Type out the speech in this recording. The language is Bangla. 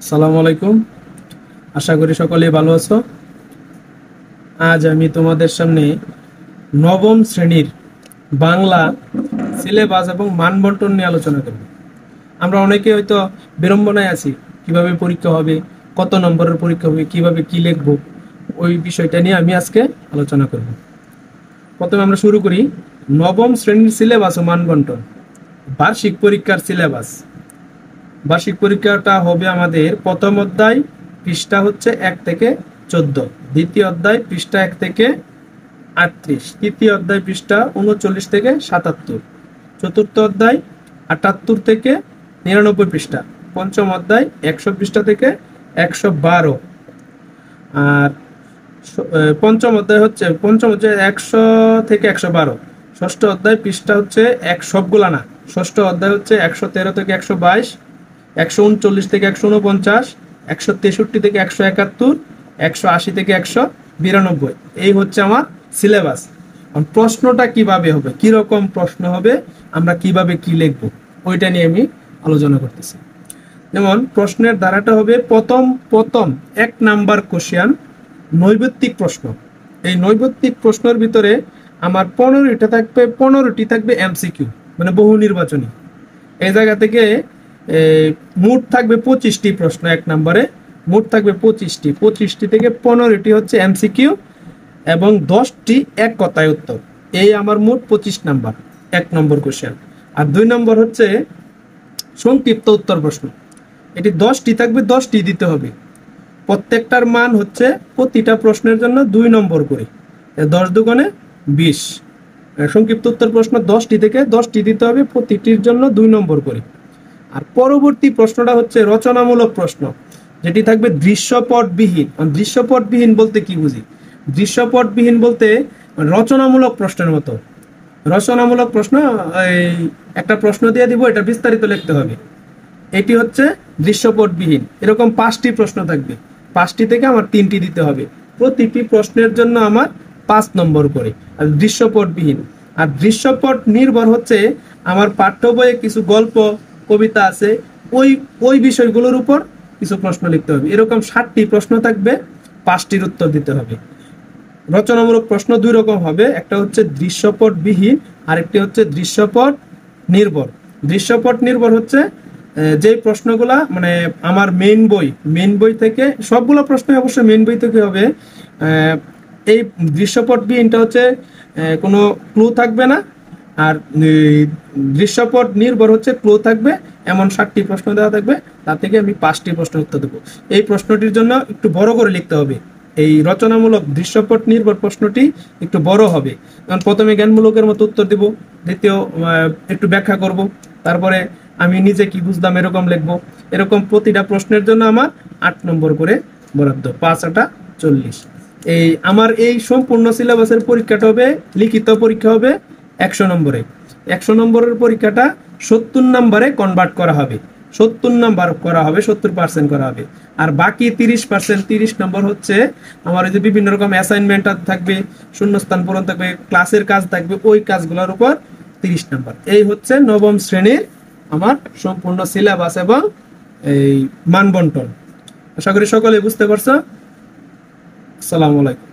আসসালামু আলাইকুম। আশা করি সকলেই ভালো আছো। আজ আমি তোমাদের সামনে নবম শ্রেণীর বাংলা সিলেবাস এবং মানবন্টন নিয়ে আলোচনা করব। আমরা অনেকে হয়তো বিড়ম্বনায় আছি, কিভাবে পরীক্ষা হবে, কত নম্বরের পরীক্ষা হবে, কিভাবে কি লিখবো, ওই বিষয়টা নিয়ে আমি আজকে আলোচনা করব। প্রথমে আমরা শুরু করি নবম শ্রেণীর সিলেবাস ও মানবন্টন। বার্ষিক পরীক্ষার সিলেবাস। বার্ষিক পরীক্ষাটা হবে আমাদের প্রথম অধ্যায় পৃষ্ঠা হচ্ছে 1 থেকে 14, দ্বিতীয় অধ্যায় পৃষ্ঠা 1 থেকে 38, তৃতীয় অধ্যায় পৃষ্ঠা 39 থেকে 77, চতুর্থ অধ্যায় 78 থেকে 99 পৃষ্ঠা, পঞ্চম অধ্যায় 100 পৃষ্ঠা থেকে 112, আর পঞ্চম অধ্যায় 100 থেকে 112, ষষ্ঠ অধ্যায় পৃষ্ঠা হচ্ছে এক সবগুলা না, ষষ্ঠ অধ্যায় হচ্ছে 113 থেকে 122, 139 থেকে 149, 163 থেকে 171, 180 থেকে 192। এই হচ্ছে আমার সিলেবাস। প্রশ্নটা কিভাবে হবে, কিরকম প্রশ্ন হবে, আমরা কিভাবে কি লিখব, ওইটা নিয়ে আমি আলোচনা করতেছি। যেমন প্রশ্নের ধারাটা হবে প্রথম 1 নাম্বার কোশ্চেন নৈর্ব্যক্তিক প্রশ্ন। এই নৈর্ব্যক্তিক প্রশ্নের ভিতরে আমার 15টি থাকবে এমসিকিউ, মানে বহু নির্বাচনী। এই জায়গা থেকে মোট থাকবে 25টি প্রশ্ন। 1 নম্বরে মোট থাকবে 25টি থেকে 15টি হচ্ছে এমসিকিউ এবং 10টি এক কথায় উত্তর। এই আমার মোট 25 নাম্বার 1 নম্বর কোশ্চেন। আর 2 নম্বর হচ্ছে সংক্ষিপ্ত উত্তর প্রশ্ন। এটি 10টি থাকবে, 10টি দিতে হবে। প্রত্যেকটার মান হচ্ছে প্রতিটা প্রশ্নের জন্য 2 নম্বর করে, 10 দুগুণে 20। সংক্ষিপ্ত উত্তর প্রশ্ন 10টি থেকে 10টি দিতে হবে, প্রতিটির জন্য 2 নম্বর করে। আর পরবর্তী প্রশ্নটা হচ্ছে রচনামূলক প্রশ্ন, যেটি থাকবে দৃশ্যপটবিহীন। দৃশ্যপটবিহীন বলতে কি বুঝি? দৃশ্যপটবিহীন বলতে রচনামূলক প্রশ্নের মতো। রচনামূলক প্রশ্ন, এই একটা প্রশ্ন দিয়ে দিব, এটা বিস্তারিত লিখতে হবে। এটি হচ্ছে দৃশ্যপটবিহীন। এরকম 5টি প্রশ্ন থাকবে, 5টি থেকে আমার 3টি দিতে হবে। প্রতিটি প্রশ্নের জন্য আমার 5 নম্বর করে। আর দৃশ্যপটবিহীন। আর দৃশ্যপট নির্ভর হচ্ছে আমার পাঠ্য বইয়ে কিছু গল্প কবিতা আছে, ওই বিষয়গুলোর উপর কিছু প্রশ্ন লিখতে হবে। এরকম 7টি প্রশ্ন থাকবে, 5টির উত্তর দিতে হবে। রচনামূলক প্রশ্ন 2 রকম হবে, একটা হচ্ছে দৃশ্যপটবিহীন, আরেকটি হচ্ছে দৃশ্যপট নির্ভর। দৃশ্যপট নির্ভর হচ্ছে যে প্রশ্নগুলা মানে আমার মেইন বই থেকে, সবগুলো প্রশ্ন অবশ্যই মেইন বই থেকে হবে। এই দৃশ্যপটবিহীনটা হচ্ছে কোনো ক্লু থাকবে না। আর দৃশ্যপট নির্ভর হচ্ছে ক্লু থাকবে। এমন 7টি প্রশ্ন দেওয়া থাকবে, তার থেকে আমি 5টি প্রশ্নের উত্তর দেবো। এই প্রশ্নটির জন্য একটু বড় করে লিখতে হবে। এই রচনামূলক দৃশ্যপট নির্ভর প্রশ্নটি একটু বড় হবে, কারণ প্রথমে জ্ঞানমূলকের মতো উত্তর দেব, দ্বিতীয় একটু ব্যাখ্যা করব, তারপরে আমি নিজে কি বুঝলাম এরকম লিখবো। এরকম প্রতিটা প্রশ্নের জন্য আমার 8 নম্বর করে বরাদ্দ, 5 8 40। আমার এই সম্পূর্ণ সিলেবাসের পরীক্ষাটা হবে, লিখিত পরীক্ষা হবে 100 নম্বরে। 100 নম্বরের পরীক্ষাটা 70 নম্বরে কনভার্ট করা হবে। 70 নাম্বার করা হবে, 70% করা হবে। আর বাকি 30%, 30 নম্বর হচ্ছে আমার ওই যে বিভিন্ন রকম অ্যাসাইনমেন্ট থাকবে, শূন্যস্থান পূরণ থাকবে, ক্লাসের কাজ থাকবে, ওই কাজগুলোর উপর 30 নাম্বার। এই হচ্ছে নবম শ্রেণীর আমার সম্পূর্ণ সিলেবাস এবং এই মানবন্টন। আশা করি সকলে বুঝতে পারছো। আসসালামু আলাইকুম।